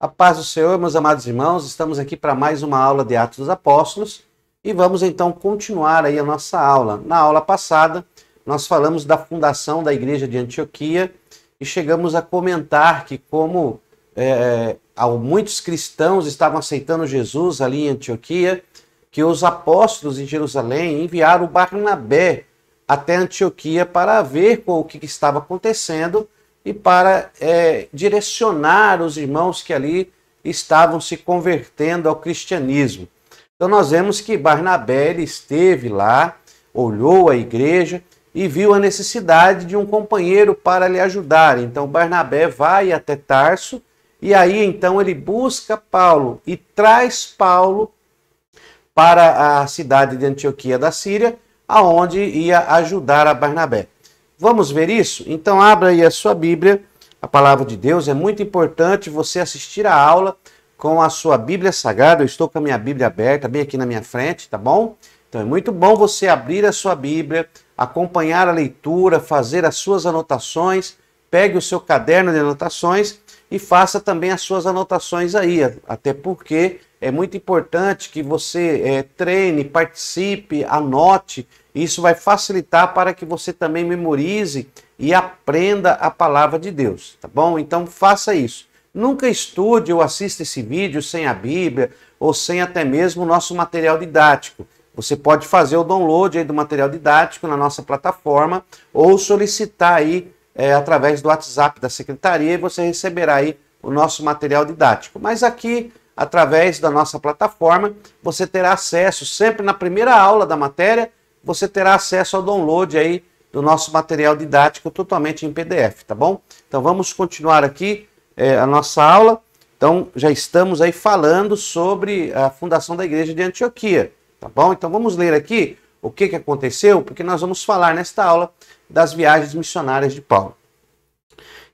A paz do Senhor, meus amados irmãos, estamos aqui para mais uma aula de Atos dos Apóstolos e vamos então continuar aí a nossa aula. Na aula passada, nós falamos da fundação da igreja de Antioquia e chegamos a comentar que como muitos cristãos estavam aceitando Jesus ali em Antioquia, que os apóstolos em Jerusalém enviaram Barnabé até Antioquia para ver o que estava acontecendo e para direcionar os irmãos que ali estavam se convertendo ao cristianismo. Então nós vemos que Barnabé esteve lá, olhou a igreja e viu a necessidade de um companheiro para lhe ajudar. Então Barnabé vai até Tarso e aí então ele busca Paulo e traz Paulo para a cidade de Antioquia da Síria, aonde ia ajudar a Barnabé. Vamos ver isso? Então abra aí a sua Bíblia, a palavra de Deus. É muito importante você assistir a aula com a sua Bíblia Sagrada. Eu estou com a minha Bíblia aberta, bem aqui na minha frente, tá bom? Então é muito bom você abrir a sua Bíblia, acompanhar a leitura, fazer as suas anotações, pegue o seu caderno de anotações e faça também as suas anotações aí, até porque é muito importante que você treine, participe, anote. Isso vai facilitar para que você também memorize e aprenda a palavra de Deus, tá bom? Então faça isso. Nunca estude ou assista esse vídeo sem a Bíblia ou sem até mesmo o nosso material didático. Você pode fazer o download aí do material didático na nossa plataforma ou solicitar aí através do WhatsApp da secretaria e você receberá aí o nosso material didático. Mas aqui, através da nossa plataforma, você terá acesso, sempre na primeira aula da matéria, você terá acesso ao download aí do nosso material didático totalmente em PDF, tá bom? Então vamos continuar aqui a nossa aula. Então já estamos aí falando sobre a fundação da igreja de Antioquia, tá bom? Então vamos ler aqui o que aconteceu, porque nós vamos falar nesta aula das viagens missionárias de Paulo.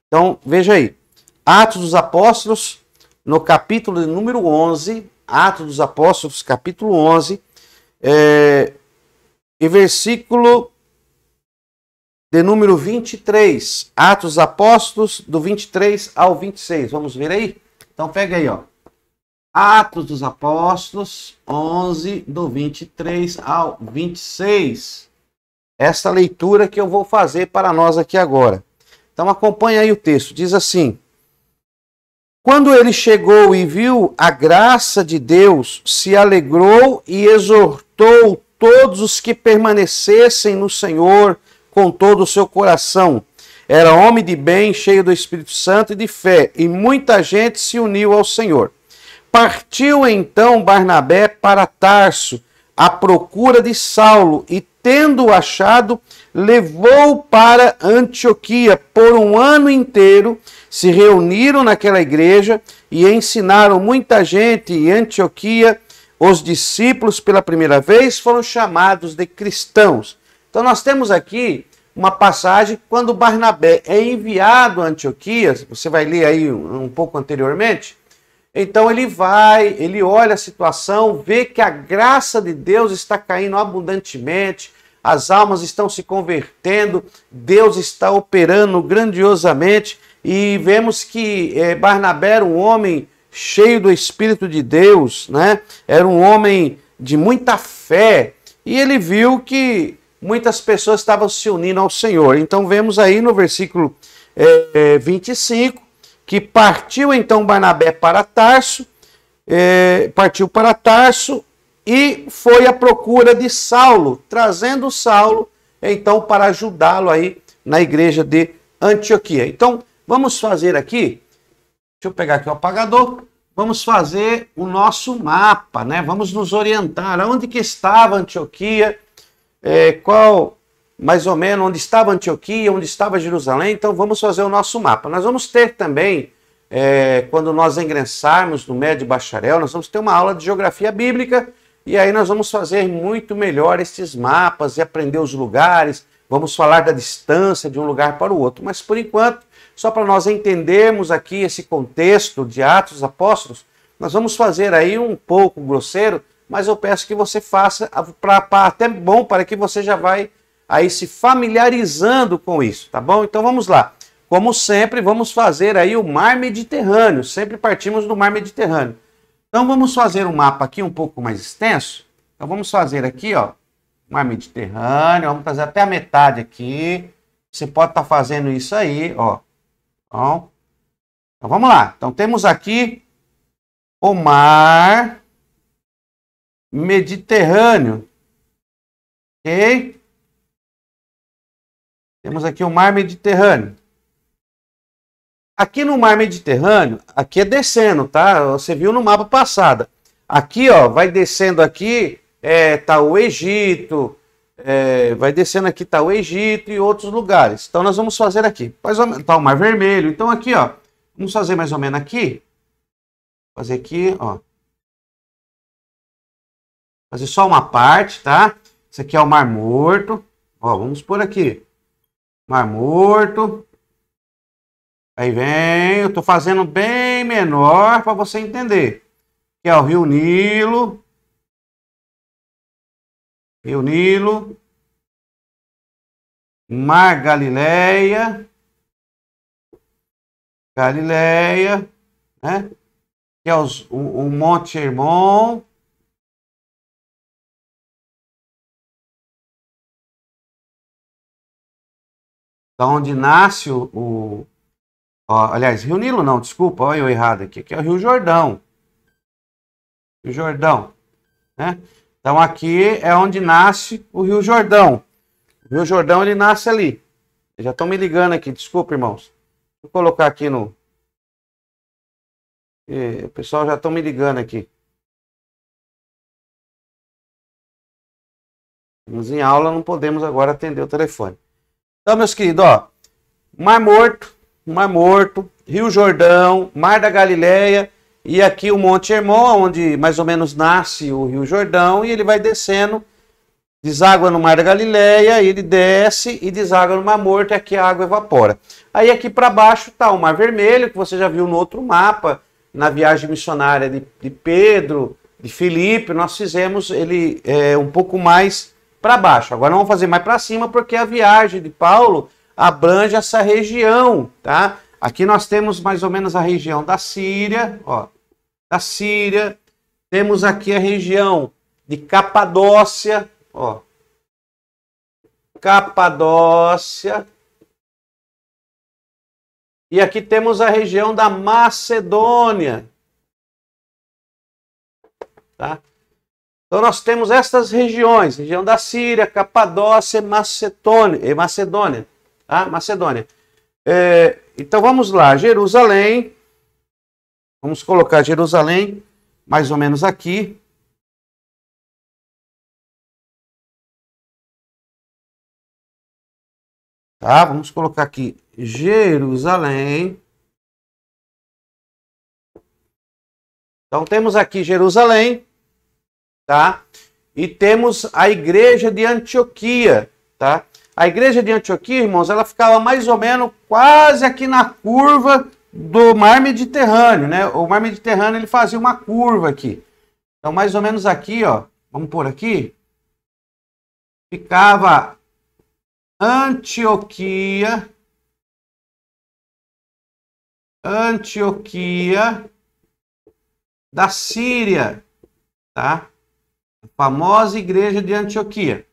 Então veja aí, Atos dos Apóstolos, no capítulo número 11, Atos dos Apóstolos, capítulo 11, e versículo de número 23, Atos dos Apóstolos, do 23 ao 26. Vamos ver aí? Então pega aí, ó. Atos dos Apóstolos, 11, do 23 ao 26. Esta leitura que eu vou fazer para nós aqui agora. Então acompanha aí o texto. Diz assim: quando ele chegou e viu a graça de Deus, se alegrou e exortou todos os que permanecessem no Senhor com todo o seu coração. Era homem de bem, cheio do Espírito Santo e de fé, e muita gente se uniu ao Senhor. Partiu então Barnabé para Tarso, à procura de Saulo, e tendo-o achado, levou-o para Antioquia. Por um ano inteiro se reuniram naquela igreja e ensinaram muita gente em Antioquia. Os discípulos, pela primeira vez, foram chamados de cristãos. Então nós temos aqui uma passagem quando Barnabé é enviado a Antioquia. Você vai ler aí um pouco anteriormente. Então ele olha a situação, vê que a graça de Deus está caindo abundantemente, as almas estão se convertendo, Deus está operando grandiosamente e vemos que Barnabé era um homem cheio do Espírito de Deus, né? Era um homem de muita fé e ele viu que muitas pessoas estavam se unindo ao Senhor. Então vemos aí no versículo 25 que partiu então Barnabé para Tarso, e foi à procura de Saulo, trazendo Saulo então para ajudá-lo aí na igreja de Antioquia. Então vamos fazer aqui, deixa eu pegar aqui o apagador, vamos fazer o nosso mapa, né? Vamos nos orientar onde que estava Antioquia, qual mais ou menos onde estava Antioquia, onde estava Jerusalém. Então vamos fazer o nosso mapa. Nós vamos ter também, quando nós ingressarmos no médio bacharel, nós vamos ter uma aula de geografia bíblica e aí nós vamos fazer muito melhor esses mapas e aprender os lugares, vamos falar da distância de um lugar para o outro. Mas por enquanto, só para nós entendermos aqui esse contexto de Atos dos Apóstolos, nós vamos fazer aí um pouco grosseiro, mas eu peço que você faça, até bom, para que você já vai aí se familiarizando com isso, tá bom? Então vamos lá. como sempre, vamos fazer aí o mar Mediterrâneo. Sempre partimos do mar Mediterrâneo. Então vamos fazer um mapa aqui um pouco mais extenso. Então vamos fazer aqui, ó, mar Mediterrâneo. Vamos fazer até a metade aqui. Você pode estar fazendo isso aí, ó. Então vamos lá. Então temos aqui o mar Mediterrâneo. Ok? Temos aqui o mar Mediterrâneo. Aqui no mar Mediterrâneo, aqui é descendo, tá? Você viu no mapa passado. Aqui, ó, vai descendo aqui, tá o Egito, vai descendo aqui, tá o Egito e outros lugares. Então nós vamos fazer aqui. Tá o Mar Vermelho. Então aqui, ó, vamos fazer mais ou menos aqui. Fazer aqui, ó. Fazer só uma parte, tá? Isso aqui é o Mar Morto. Ó, vamos por aqui. Mar Morto. Aí vem, eu tô fazendo bem menor para você entender. Que é o Rio Nilo. Rio Nilo. Mar Galileia. Galileia, né? Que é o Monte Hermon. Da onde nasce ó, aliás, Rio Nilo não, desculpa, olha eu errado aqui. Aqui é o Rio Jordão. Rio Jordão, né? Então aqui é onde nasce o Rio Jordão. O Rio Jordão, ele nasce ali. Já estão me ligando aqui, desculpa, irmãos. Vou colocar aqui no... O pessoal já estão me ligando aqui. Estamos em aula, não podemos agora atender o telefone. Então, meus queridos, ó, Mar Morto, Rio Jordão, Mar da Galileia e aqui o Monte Hermon, onde mais ou menos nasce o Rio Jordão, e ele vai descendo, deságua no Mar da Galileia, ele desce e deságua no Mar Morto, e aqui a água evapora. Aí aqui para baixo está o Mar Vermelho, que você já viu no outro mapa, na viagem missionária de Pedro, de Filipe, nós fizemos ele um pouco mais para baixo. Agora vamos fazer mais para cima, porque a viagem de Paulo abrange essa região, tá? Aqui nós temos mais ou menos a região da Síria, ó, da Síria. Temos aqui a região de Capadócia, ó, Capadócia. E aqui temos a região da Macedônia, tá? Então nós temos estas regiões, região da Síria, Capadócia e Macedônia, tá? Macedônia. Então vamos lá, Jerusalém. Vamos colocar Jerusalém mais ou menos aqui. Tá? Vamos colocar aqui Jerusalém. Então temos aqui Jerusalém, tá? E temos a igreja de Antioquia, tá? A igreja de Antioquia, irmãos, ela ficava mais ou menos quase aqui na curva do Mar Mediterrâneo, né? O Mar Mediterrâneo, ele fazia uma curva aqui. Então mais ou menos aqui, ó, vamos por aqui, ficava Antioquia da Síria, tá? A famosa igreja de Antioquia.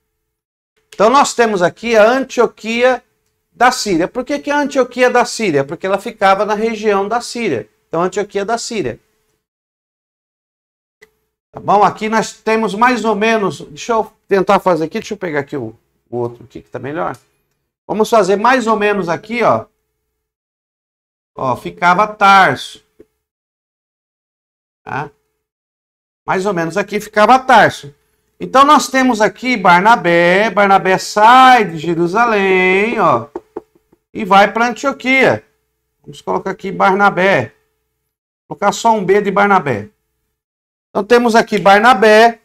Então nós temos aqui a Antioquia da Síria. Por que a Antioquia da Síria? Porque ela ficava na região da Síria. Então Antioquia da Síria. Tá bom? Aqui nós temos mais ou menos... Deixa eu tentar fazer aqui. Deixa eu pegar aqui o outro aqui que tá melhor. Vamos fazer mais ou menos aqui, ó. Ó, ficava Tarso. Tá? Mais ou menos aqui ficava Tarso. Então nós temos aqui Barnabé. Barnabé sai de Jerusalém, ó, e vai para Antioquia. Vamos colocar aqui Barnabé. Vou colocar só um B de Barnabé. Então temos aqui Barnabé.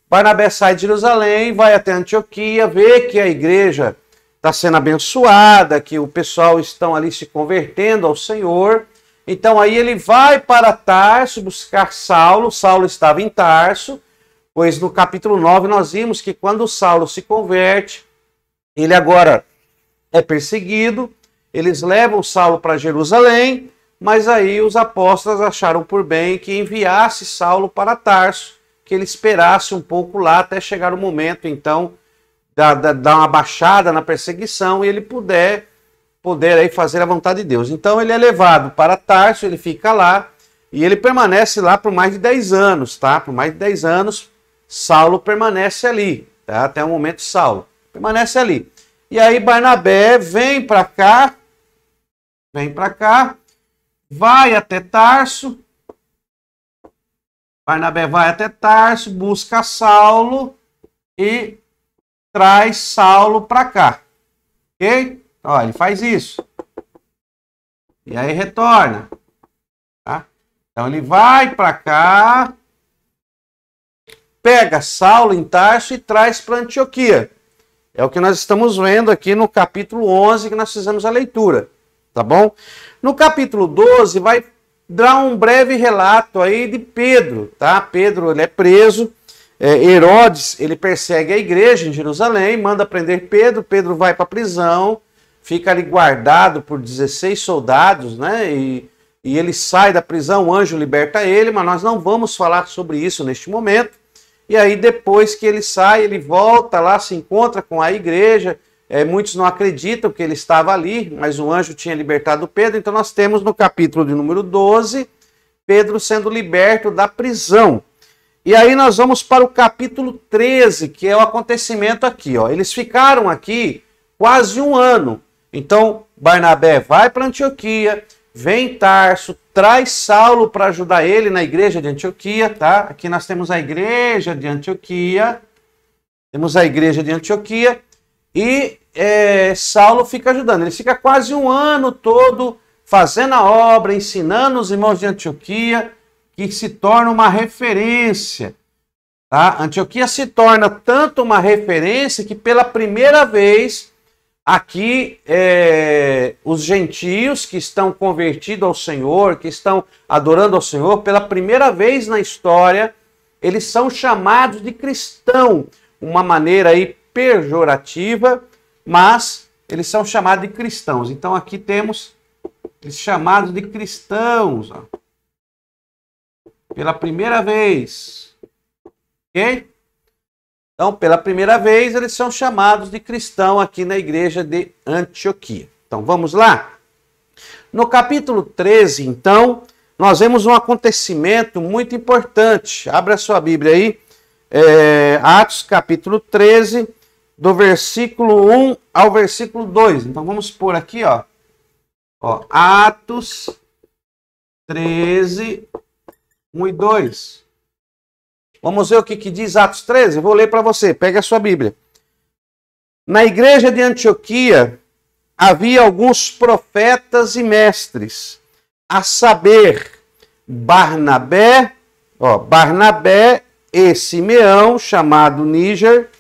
Barnabé sai de Jerusalém, vai até Antioquia, vê que a igreja está sendo abençoada, que o pessoal estão ali se convertendo ao Senhor. Então aí ele vai para Tarso buscar Saulo. Saulo estava em Tarso, pois no capítulo 9 nós vimos que quando Saulo se converte, ele agora é perseguido, eles levam Saulo para Jerusalém, mas aí os apóstolos acharam por bem que enviasse Saulo para Tarso, que ele esperasse um pouco lá até chegar o momento, então, dar uma baixada na perseguição e ele poder aí fazer a vontade de Deus. Então ele é levado para Tarso, ele fica lá e ele permanece lá por mais de 10 anos, tá? Por mais de 10 anos, Saulo permanece ali, tá? Até o momento Saulo permanece ali. E aí Barnabé vem para cá, vai até Tarso. Barnabé vai até Tarso, busca Saulo e traz Saulo para cá. Ok? Ó, ele faz isso. E aí retorna. Tá? Então ele vai para cá, pega Saulo em Tarso e traz para Antioquia. É o que nós estamos vendo aqui no capítulo 11 que nós fizemos a leitura. Tá bom? No capítulo 12 vai dar um breve relato aí de Pedro, tá? Pedro, ele é preso, Herodes, ele persegue a igreja em Jerusalém, manda prender Pedro, Pedro vai para a prisão, fica ali guardado por 16 soldados, né? E ele sai da prisão, o anjo liberta ele, mas nós não vamos falar sobre isso neste momento. E aí depois que ele sai, ele volta lá, se encontra com a igreja. Muitos não acreditam que ele estava ali, mas o anjo tinha libertado Pedro. Então nós temos no capítulo de número 12, Pedro sendo liberto da prisão. E aí nós vamos para o capítulo 13, que é o acontecimento aqui. Ó. Eles ficaram aqui quase um ano. Então Barnabé vai para Antioquia, vem em Tarso, traz Saulo para ajudar ele na igreja de Antioquia. Tá? Aqui nós temos a igreja de Antioquia. E Saulo fica ajudando. Ele fica quase um ano todo fazendo a obra, ensinando os irmãos de Antioquia, que se torna uma referência. Tá? Antioquia se torna tanto uma referência que pela primeira vez aqui os gentios que estão convertidos ao Senhor, que estão adorando ao Senhor, pela primeira vez na história, eles são chamados de cristão. Uma maneira aí pejorativa, mas eles são chamados de cristãos. Então aqui temos eles chamados de cristãos, ó, pela primeira vez, ok? Então pela primeira vez eles são chamados de cristão aqui na igreja de Antioquia. Então vamos lá? No capítulo 13, então, nós vemos um acontecimento muito importante. Abra a sua Bíblia aí, Atos capítulo 13, do versículo 1 ao versículo 2. Então vamos pôr aqui, ó, Atos 13, 1 e 2. Vamos ver o que diz Atos 13? Eu vou ler para você, pegue a sua Bíblia. Na igreja de Antioquia havia alguns profetas e mestres, a saber, Barnabé e Simeão, chamado Níger,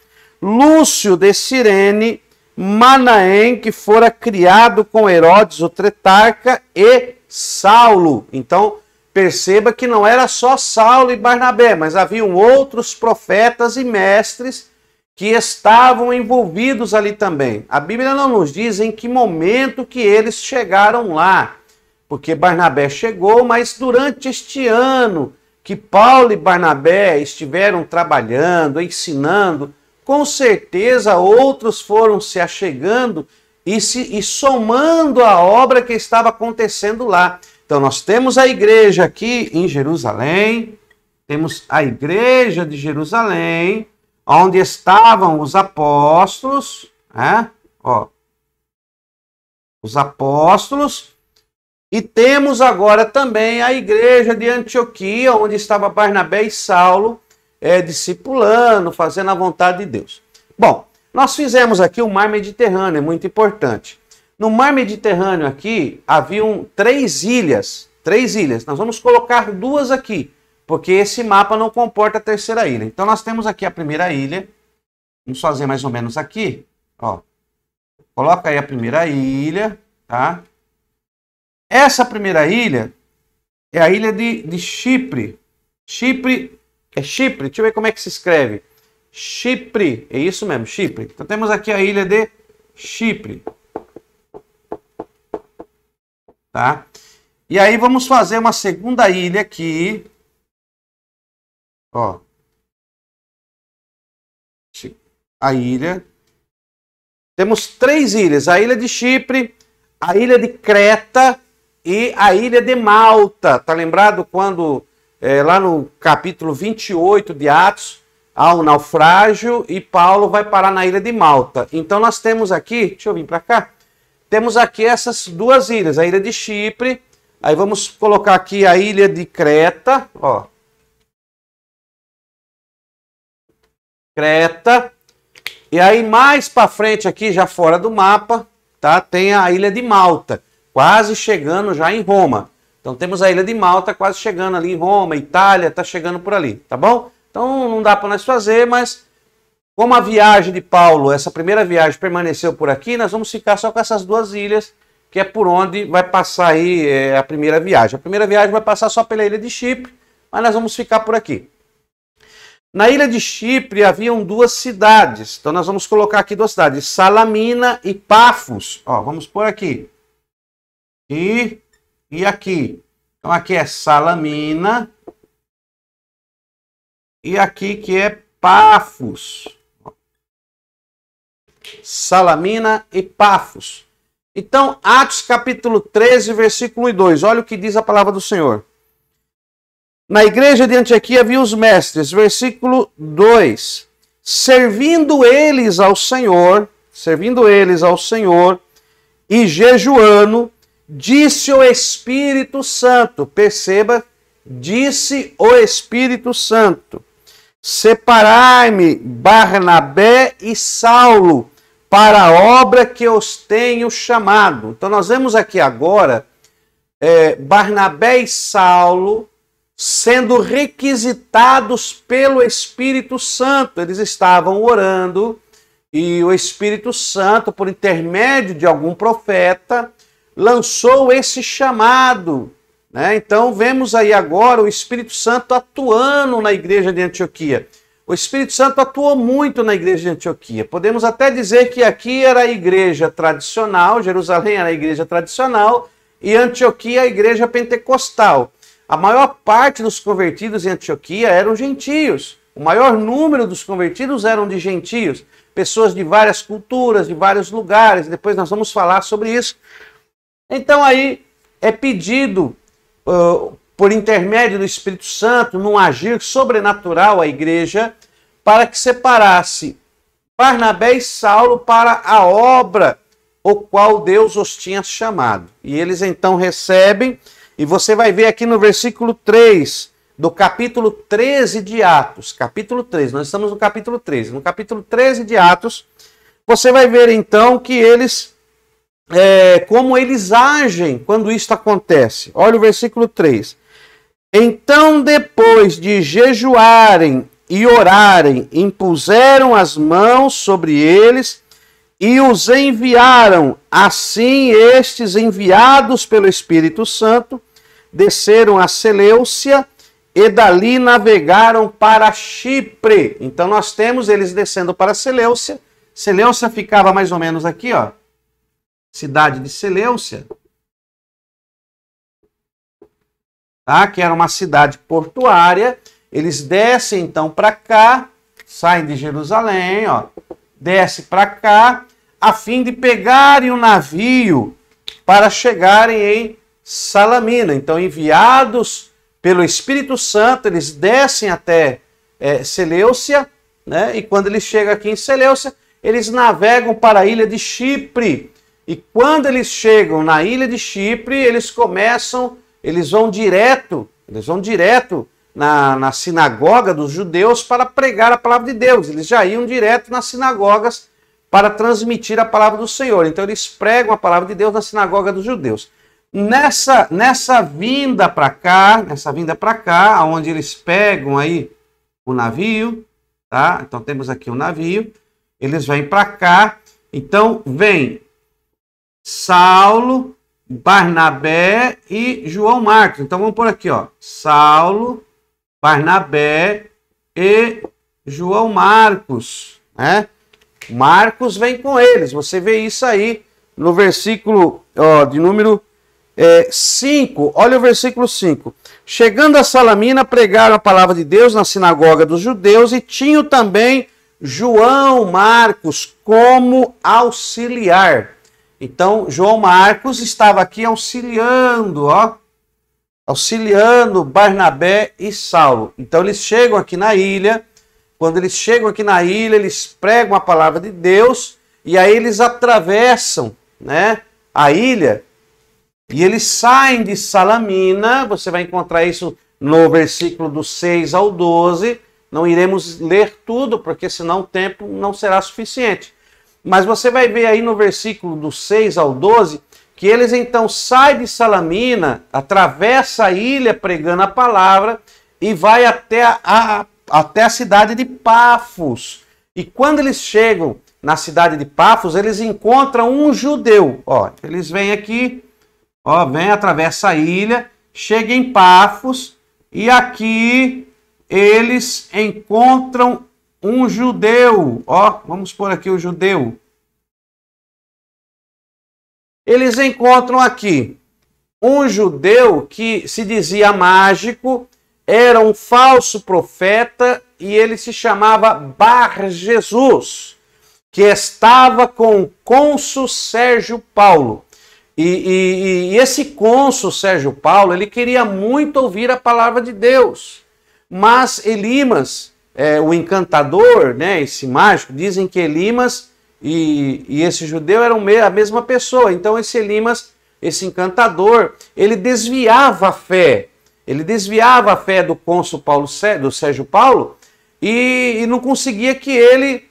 Lúcio de Cirene, Manaém, que fora criado com Herodes, o tetrarca, e Saulo. Então, perceba que não era só Saulo e Barnabé, mas haviam outros profetas e mestres que estavam envolvidos ali também. A Bíblia não nos diz em que momento que eles chegaram lá, porque Barnabé chegou, mas durante este ano que Paulo e Barnabé estiveram trabalhando, ensinando, com certeza outros foram se achegando e somando a obra que estava acontecendo lá. Então nós temos a igreja aqui em Jerusalém, temos a igreja de Jerusalém, onde estavam os apóstolos, os apóstolos, e temos agora também a igreja de Antioquia, onde estava Barnabé e Saulo, discipulando, fazendo a vontade de Deus. Bom, nós fizemos aqui o Mar Mediterrâneo, é muito importante. No Mar Mediterrâneo aqui, haviam 3 ilhas. 3 ilhas. Nós vamos colocar 2 aqui, porque esse mapa não comporta a terceira ilha. Então nós temos aqui a primeira ilha. Vamos fazer mais ou menos aqui. Ó. Coloca aí a primeira ilha, tá? Essa primeira ilha é a ilha de Chipre. Chipre é Chipre, deixa eu ver como é que se escreve. Chipre, é isso mesmo, Chipre. Então temos aqui a ilha de Chipre. tá? E aí vamos fazer uma segunda ilha aqui, ó. A ilha. Temos 3 ilhas, a ilha de Chipre, a ilha de Creta e a ilha de Malta. Tá lembrado quando, lá no capítulo 28 de Atos, há um naufrágio e Paulo vai parar na ilha de Malta. Então nós temos aqui, deixa eu vir para cá, temos aqui essas 2 ilhas, a ilha de Chipre, aí vamos colocar aqui a ilha de Creta, ó. Creta. E aí mais para frente aqui, já fora do mapa, tá? Tem a ilha de Malta, quase chegando já em Roma. Então temos a ilha de Malta quase chegando ali em Roma, Itália, tá chegando por ali, tá bom? Então não dá para nós fazer, mas como a viagem de Paulo, essa primeira viagem permaneceu por aqui, nós vamos ficar só com essas 2 ilhas, que é por onde vai passar aí a primeira viagem. A primeira viagem vai passar só pela ilha de Chipre, mas nós vamos ficar por aqui. Na ilha de Chipre haviam 2 cidades, então nós vamos colocar aqui 2 cidades, Salamina e Pafos. Ó, vamos pôr aqui. E aqui. Então aqui é Salamina e aqui que é Pafos. Salamina e Pafos. Então, Atos capítulo 13, versículo 2, olha o que diz a palavra do Senhor. Na igreja de Antioquia havia os mestres, versículo 2, servindo eles ao Senhor e jejuando, disse o Espírito Santo, perceba, disse o Espírito Santo, separai-me Barnabé e Saulo para a obra que os tenho chamado. Então nós vemos aqui agora Barnabé e Saulo sendo requisitados pelo Espírito Santo. Eles estavam orando e o Espírito Santo, por intermédio de algum profeta, lançou esse chamado, né? Então vemos aí agora o Espírito Santo atuando na igreja de Antioquia. O Espírito Santo atuou muito na igreja de Antioquia. Podemos até dizer que aqui era a igreja tradicional, Jerusalém era a igreja tradicional e Antioquia a igreja pentecostal. A maior parte dos convertidos em Antioquia eram gentios. O maior número dos convertidos eram de gentios, pessoas de várias culturas, de vários lugares. Depois nós vamos falar sobre isso. Então aí é pedido, por intermédio do Espírito Santo, num agir sobrenatural à igreja, para que separasse Barnabé e Saulo para a obra o qual Deus os tinha chamado. E eles então recebem, e você vai ver aqui no versículo 3 do capítulo 13 de Atos, capítulo 13, nós estamos no capítulo 13, no capítulo 13 de Atos, você vai ver então que eles, como eles agem quando isto acontece. Olha o versículo 3. Então, depois de jejuarem e orarem, impuseram as mãos sobre eles e os enviaram. Assim, estes, enviados pelo Espírito Santo, desceram a Seleucia e dali navegaram para Chipre. Então, nós temos eles descendo para Seleucia. Seleucia ficava mais ou menos aqui, ó. Cidade de Seleucia. Tá? Que era uma cidade portuária. Eles descem então para cá, saem de Jerusalém, ó, desce para cá, a fim de pegarem o navio para chegarem em Salamina. Então, enviados pelo Espírito Santo, eles descem até Seleucia, né? E quando eles chegam aqui em Seleucia, eles navegam para a ilha de Chipre. E quando eles chegam na ilha de Chipre, eles vão direto na sinagoga dos judeus para pregar a palavra de Deus. Eles já iam direto nas sinagogas para transmitir a palavra do Senhor. Então eles pregam a palavra de Deus na sinagoga dos judeus. Nessa vinda para cá, onde eles pegam aí o navio, tá? Então temos aqui o navio, eles vêm para cá, então vem Saulo, Barnabé e João Marcos. Então vamos por aqui, ó, Saulo, Barnabé e João Marcos, né? Marcos vem com eles. Você vê isso aí no versículo de número 5, olha o versículo 5. Chegando a Salamina, pregaram a palavra de Deus na sinagoga dos judeus e tinham também João Marcos como auxiliar. Então, João Marcos estava aqui auxiliando, auxiliando Barnabé e Saulo. Então, eles chegam aqui na ilha. Quando eles chegam aqui na ilha, eles pregam a palavra de Deus e aí eles atravessam, né, a ilha e eles saem de Salamina. Você vai encontrar isso no versículo do 6 ao 12. Não iremos ler tudo, porque senão o tempo não será suficiente. Mas você vai ver aí no versículo do 6 ao 12, que eles então saem de Salamina, atravessa a ilha pregando a palavra e vai até a cidade de Pafos. E quando eles chegam na cidade de Pafos, eles encontram um judeu. Eles vêm aqui, vem, atravessa a ilha, chega em Pafos e aqui eles encontram um judeu. Vamos pôr aqui o judeu. Eles encontram aqui um judeu que se dizia mágico, era um falso profeta e ele se chamava Bar-Jesus, que estava com o cônsul Sérgio Paulo. E esse cônsul Sérgio Paulo, ele queria muito ouvir a palavra de Deus. Mas Elimas, o encantador, né, esse mágico, dizem que Elimas e esse judeu eram a mesma pessoa. Então esse Elimas, esse encantador, ele desviava a fé. Ele desviava a fé do cônsul do Sérgio Paulo e não conseguia que ele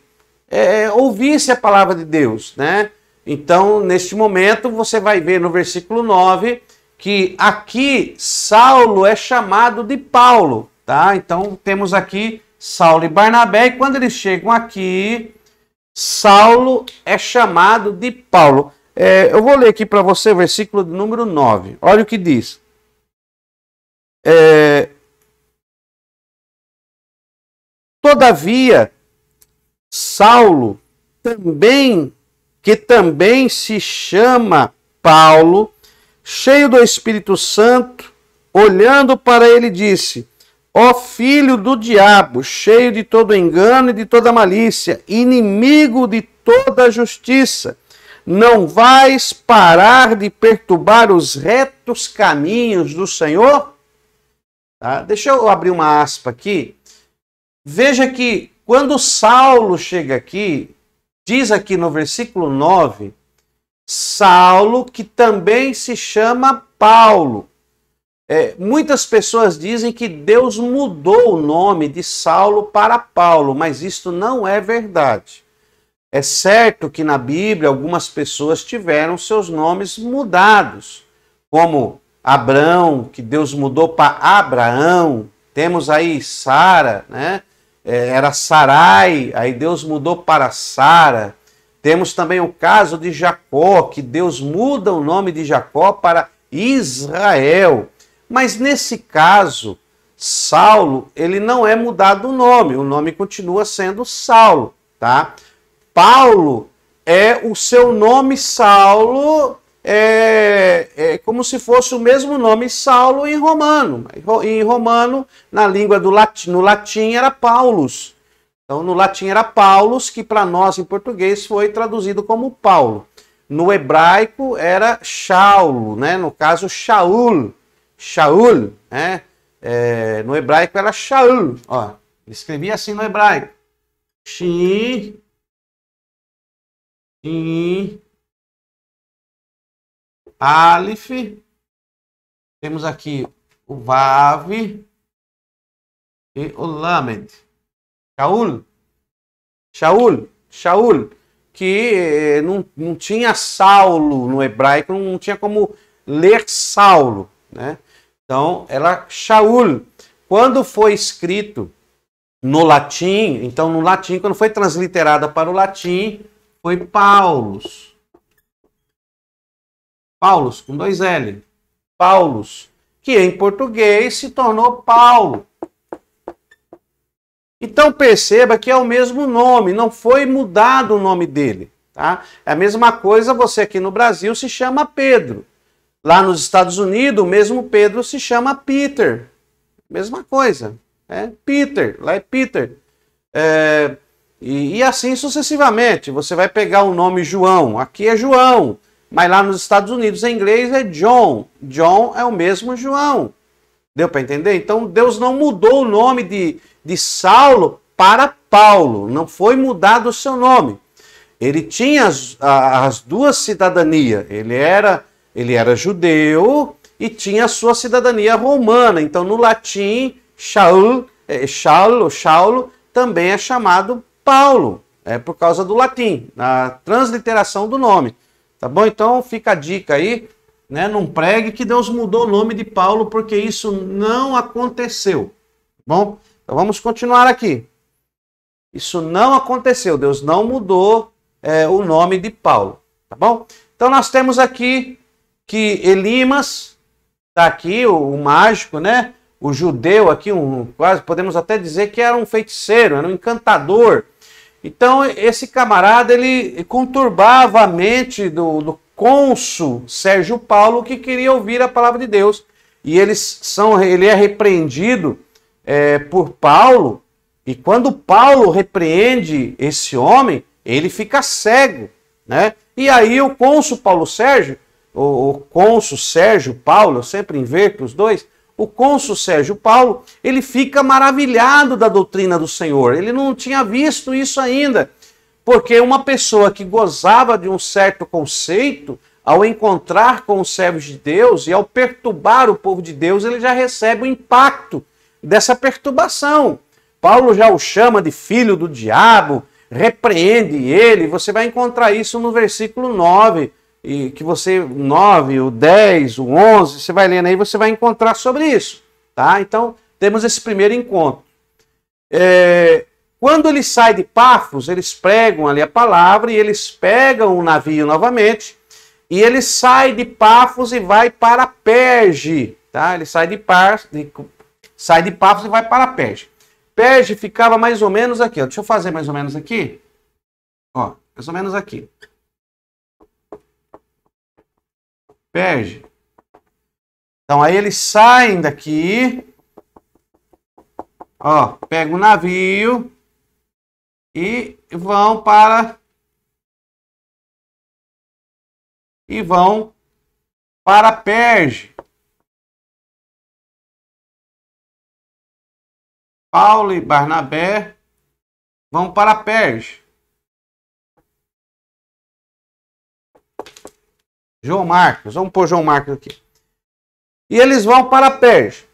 ouvisse a palavra de Deus, né? Então, neste momento, você vai ver no versículo 9 que aqui Saulo é chamado de Paulo, tá? Então, temos aqui Saulo e Barnabé, e quando eles chegam aqui, Saulo é chamado de Paulo. Eu vou ler aqui para você o versículo número 9. Olha o que diz. Todavia, Saulo, que também se chama Paulo, cheio do Espírito Santo, olhando para ele, disse: ó filho do diabo, cheio de todo engano e de toda malícia, inimigo de toda justiça, não vais parar de perturbar os retos caminhos do Senhor? Tá? Deixa eu abrir uma aspa aqui. Veja que quando Saulo chega aqui, diz aqui no versículo 9, Saulo, que também se chama Paulo. Muitas pessoas dizem que Deus mudou o nome de Saulo para Paulo, mas isto não é verdade. É certo que na Bíblia algumas pessoas tiveram seus nomes mudados, como Abrão, que Deus mudou para Abraão. Temos aí Sara, né? Era Sarai, aí Deus mudou para Sara. Temos também o caso de Jacó, que Deus muda o nome de Jacó para Israel. Mas nesse caso, Saulo, ele não é mudado o nome continua sendo Saulo, tá? Paulo o seu nome Saulo, como se fosse o mesmo nome Saulo em romano. Em romano, na língua do latim, no latim era Paulus. Então, no latim era Paulus, que para nós em português foi traduzido como Paulo. No hebraico era Shaulo, né? No caso, Shaul, né? No hebraico era Shaul. Ó, escrevia assim no hebraico. Shin, Aleph, temos aqui o Vav e o Lamed. Shaul, que não tinha Saulo no hebraico, não tinha como ler Saulo, né? Então, era Shaul. Quando foi escrito no latim, então no latim, quando foi transliterada para o latim, foi Paulus. Paulus, com 2 L. Paulus, que em português se tornou Paulo. Então perceba que é o mesmo nome, não foi mudado o nome dele. Tá? É a mesma coisa, você aqui no Brasil se chama Pedro. Lá nos Estados Unidos, o mesmo Pedro se chama Peter. Mesma coisa. Peter, lá é Peter. E assim sucessivamente. Você vai pegar o nome João. Aqui é João. Mas lá nos Estados Unidos, em inglês, é John. John é o mesmo João. Deu para entender? Então, Deus não mudou o nome de Saulo para Paulo. Não foi mudado o seu nome. Ele tinha as duas cidadanias. Ele era judeu e tinha a sua cidadania romana. Então, no latim, Saulo também é chamado Paulo. É por causa do latim, a transliteração do nome. Tá bom? Então, fica a dica aí, né? Não pregue que Deus mudou o nome de Paulo, porque isso não aconteceu. Tá bom? Então, vamos continuar aqui. Isso não aconteceu. Deus não mudou o nome de Paulo. Tá bom? Então, nós temos aqui que Elimas, tá aqui, o mágico, né? O judeu aqui, quase podemos até dizer que era um feiticeiro, era um encantador. Então, esse camarada, ele conturbava a mente do cônsul Sérgio Paulo, que queria ouvir a palavra de Deus. E ele é repreendido por Paulo, e quando Paulo repreende esse homem, ele fica cego, né? E aí o cônsul Paulo Sérgio, o cônsul Sérgio Paulo, eu sempre inverto os dois, o cônsul Sérgio Paulo, ele fica maravilhado da doutrina do Senhor. Ele não tinha visto isso ainda, porque uma pessoa que gozava de um certo conceito, ao encontrar com os servos de Deus e ao perturbar o povo de Deus, ele já recebe o impacto dessa perturbação. Paulo já o chama de filho do diabo, repreende ele. Você vai encontrar isso no versículo 9, e que 9, o 10, o 11, você vai lendo aí, você vai encontrar sobre isso, tá? Então, temos esse primeiro encontro. Quando ele sai de Pafos, eles pregam ali a palavra e eles pegam o navio novamente, e ele sai de Pafos e vai para Perge, tá? Ele sai de Pafos e vai para Perge. Perge ficava mais ou menos aqui, ó. Deixa eu fazer mais ou menos aqui. Ó, mais ou menos aqui. Perge. Então aí eles saem daqui, ó, pegam o navio e vão para Perge. Paulo e Barnabé vão para Perge. João Marcos, vamos pôr João Marcos aqui. E eles vão para Perge.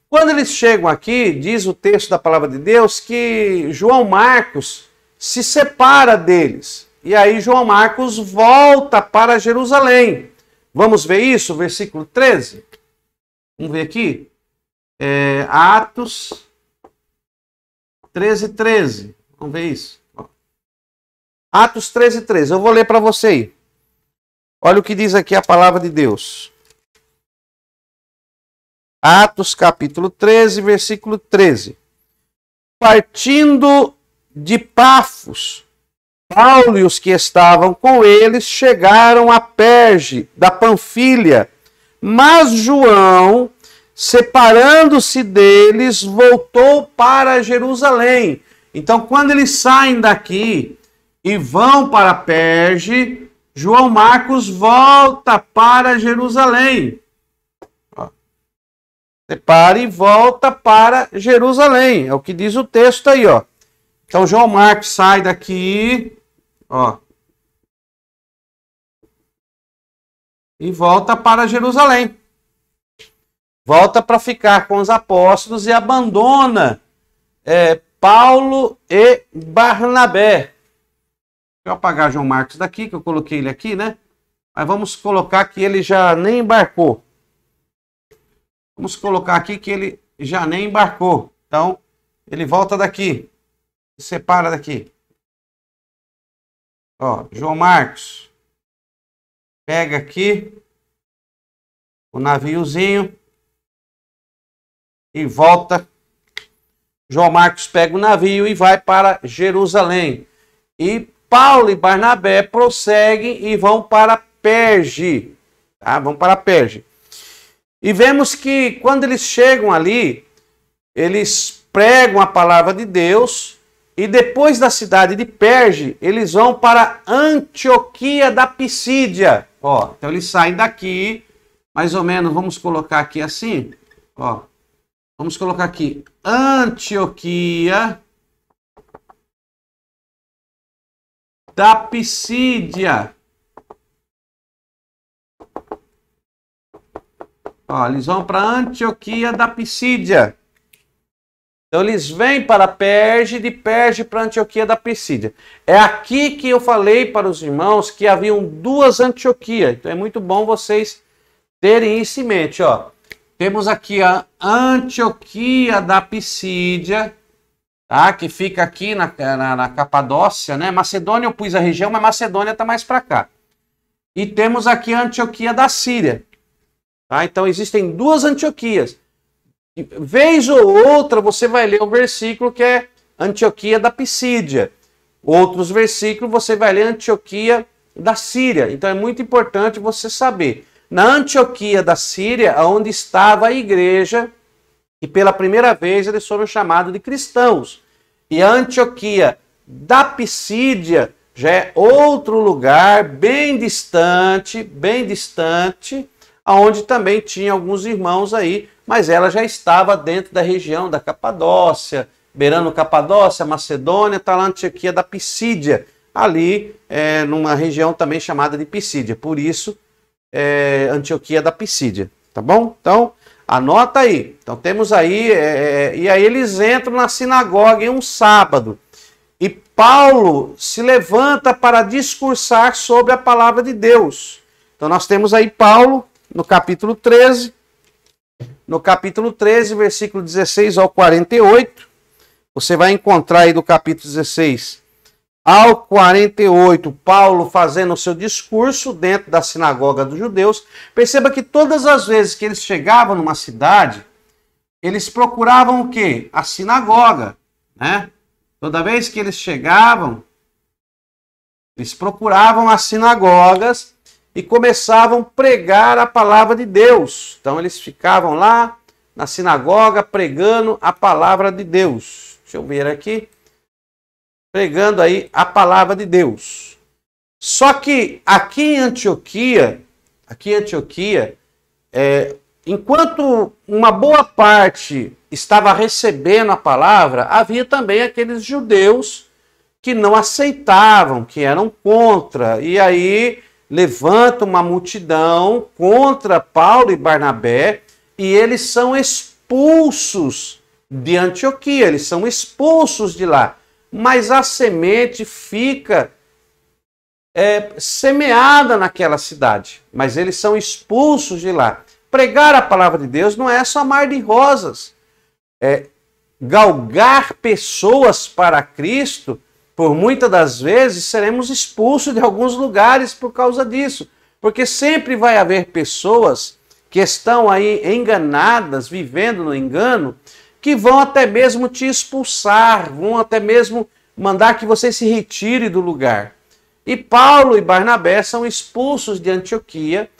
Quando eles chegam aqui, diz o texto da palavra de Deus que João Marcos se separa deles. E aí João Marcos volta para Jerusalém. Vamos ver isso? Versículo 13. Vamos ver aqui. Atos 13. Vamos ver isso. Atos 13. Eu vou ler para você aí. Olha o que diz aqui a palavra de Deus. Atos capítulo 13, versículo 13. Partindo de Pafos, Paulo e os que estavam com eles chegaram a Perge, da Panfilha, mas João, separando-se deles, voltou para Jerusalém. Então, quando eles saem daqui e vão para Perge, João Marcos volta para Jerusalém. Separa e volta para Jerusalém. É o que diz o texto aí, ó. Então, João Marcos sai daqui, ó, e volta para Jerusalém. Volta para ficar com os apóstolos e abandona Paulo e Barnabé. Deixa eu apagar João Marcos daqui, que eu coloquei ele aqui, né? Mas vamos colocar que ele já nem embarcou. Vamos colocar aqui que ele já nem embarcou. Então, ele volta daqui. Se separa daqui. Ó, João Marcos. Pega aqui o naviozinho e volta. João Marcos pega o navio e vai para Jerusalém. E Paulo e Barnabé prosseguem e vão para Perge. Tá? Vão para Perge. E vemos que quando eles chegam ali, eles pregam a palavra de Deus e depois da cidade de Perge, eles vão para Antioquia da Pisídia. Ó, então eles saem daqui, mais ou menos, vamos colocar aqui assim, ó. Vamos colocar aqui Antioquia da Pisídia. Ó, eles vão para Antioquia da Pisídia. Então eles vêm para Perge, de Perge para Antioquia da Pisídia. É aqui que eu falei para os irmãos que haviam duas Antioquias. Então é muito bom vocês terem isso em mente, ó. Temos aqui a Antioquia da Pisídia, tá? Que fica aqui na Capadócia, né? Macedônia eu pus a região, mas Macedônia está mais para cá. E temos aqui a Antioquia da Síria. Tá? Então existem duas Antioquias. Vez ou outra você vai ler um versículo que é Antioquia da Pisídia. Outros versículos você vai ler Antioquia da Síria. Então é muito importante você saber. Na Antioquia da Síria, onde estava a igreja, e pela primeira vez eles foram chamados de cristãos. E a Antioquia da Pisídia já é outro lugar bem distante, onde também tinha alguns irmãos aí, mas ela já estava dentro da região da Capadócia, beirando Capadócia, Macedônia, está lá a Antioquia da Pisídia, ali numa região também chamada de Pisídia, por isso Antioquia da Pisídia, tá bom? Então, anota aí. Então temos aí, e aí eles entram na sinagoga em um sábado, e Paulo se levanta para discursar sobre a palavra de Deus. Então nós temos aí Paulo, no capítulo 13, versículo 16 ao 48, você vai encontrar aí do capítulo 16 ao 48, Paulo fazendo o seu discurso dentro da sinagoga dos judeus. Perceba que todas as vezes que eles chegavam numa cidade, eles procuravam o quê? A sinagoga, né? Toda vez que eles chegavam, eles procuravam as sinagogas e começavam a pregar a palavra de Deus. Então eles ficavam lá na sinagoga pregando a palavra de Deus. Deixa eu ver aqui. Pregando aí a palavra de Deus. Só que aqui em Antioquia, enquanto uma boa parte estava recebendo a palavra, havia também aqueles judeus que não aceitavam, que eram contra. E aí levanta uma multidão contra Paulo e Barnabé e eles são expulsos de Antioquia, eles são expulsos de lá. Mas a semente fica semeada naquela cidade, mas eles são expulsos de lá. Pregar a palavra de Deus não é só mar de rosas. Galgar pessoas para Cristo, por muitas das vezes seremos expulsos de alguns lugares por causa disso. Porque sempre vai haver pessoas que estão aí enganadas, vivendo no engano, que vão até mesmo te expulsar, vão até mesmo mandar que você se retire do lugar. E Paulo e Barnabé são expulsos de Antioquia,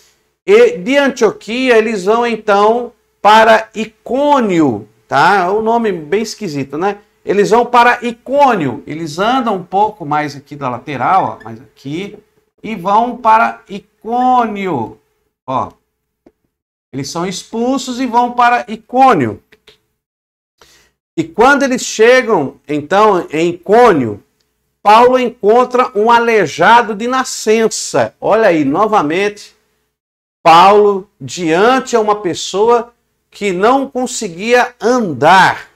e de Antioquia eles vão então para Icônio, tá? O nome bem esquisito, né? Eles vão para Icônio, eles andam um pouco mais aqui da lateral, ó, mais aqui, e vão para Icônio, ó. Eles são expulsos e vão para Icônio. E quando eles chegam, então, em Icônio, Paulo encontra um aleijado de nascença. Olha aí, novamente, Paulo diante a uma pessoa que não conseguia andar.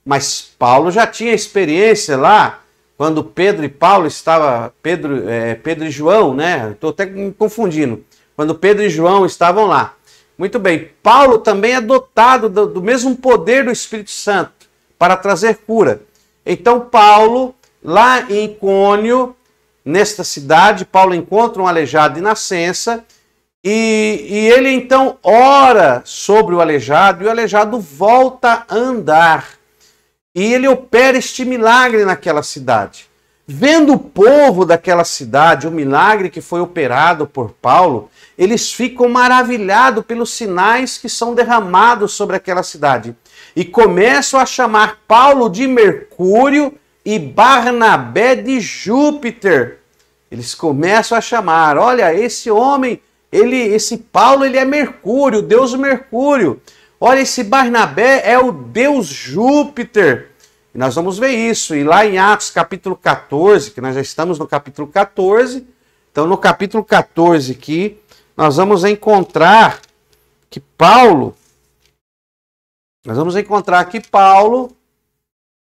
Mas Paulo já tinha experiência lá, quando Pedro e Paulo estavam, Pedro e João, né? Estou até me confundindo. Quando Pedro e João estavam lá. Muito bem, Paulo também é dotado do mesmo poder do Espírito Santo para trazer cura. Então Paulo, lá em Icônio, nesta cidade, Paulo encontra um aleijado de nascença e ele então ora sobre o aleijado e o aleijado volta a andar. E ele opera este milagre naquela cidade. Vendo o povo daquela cidade, o milagre que foi operado por Paulo, eles ficam maravilhados pelos sinais que são derramados sobre aquela cidade. E começam a chamar Paulo de Mercúrio e Barnabé de Júpiter. Eles começam a chamar, olha, esse homem, esse Paulo, ele é Mercúrio, o deus Mercúrio. Olha, esse Barnabé é o deus Júpiter. E nós vamos ver isso. E lá em Atos capítulo 14, que nós já estamos no capítulo 14, então no capítulo 14 aqui, nós vamos encontrar que Paulo,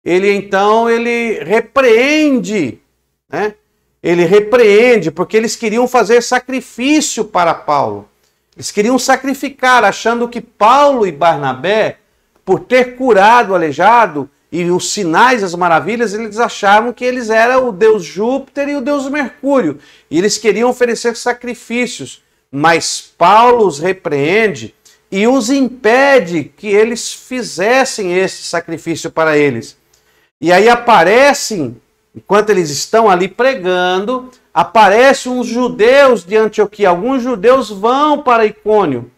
ele repreende, né? Ele repreende, porque eles queriam fazer sacrifício para Paulo. Eles queriam sacrificar, achando que Paulo e Barnabé, por ter curado o aleijado, e os sinais, as maravilhas, eles achavam que eles eram o deus Júpiter e o deus Mercúrio. E eles queriam oferecer sacrifícios. Mas Paulo os repreende e os impede que eles fizessem esse sacrifício para eles. E aí aparecem, enquanto eles estão ali pregando, aparecem uns judeus de Antioquia. Alguns judeus vão para Icônio.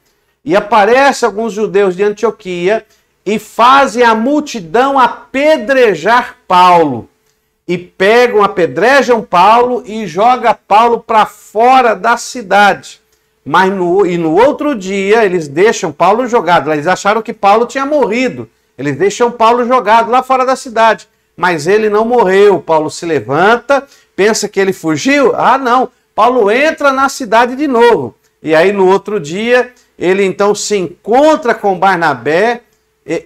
E aparecem alguns judeus de Antioquia e fazem a multidão apedrejar Paulo. E pegam, apedrejam Paulo e jogam Paulo para fora da cidade. Mas no outro dia eles deixam Paulo jogado. Eles acharam que Paulo tinha morrido. Eles deixam Paulo jogado lá fora da cidade. Mas ele não morreu. Paulo se levanta, pensa que ele fugiu. Ah, não. Paulo entra na cidade de novo. E aí no outro dia ele então se encontra com Barnabé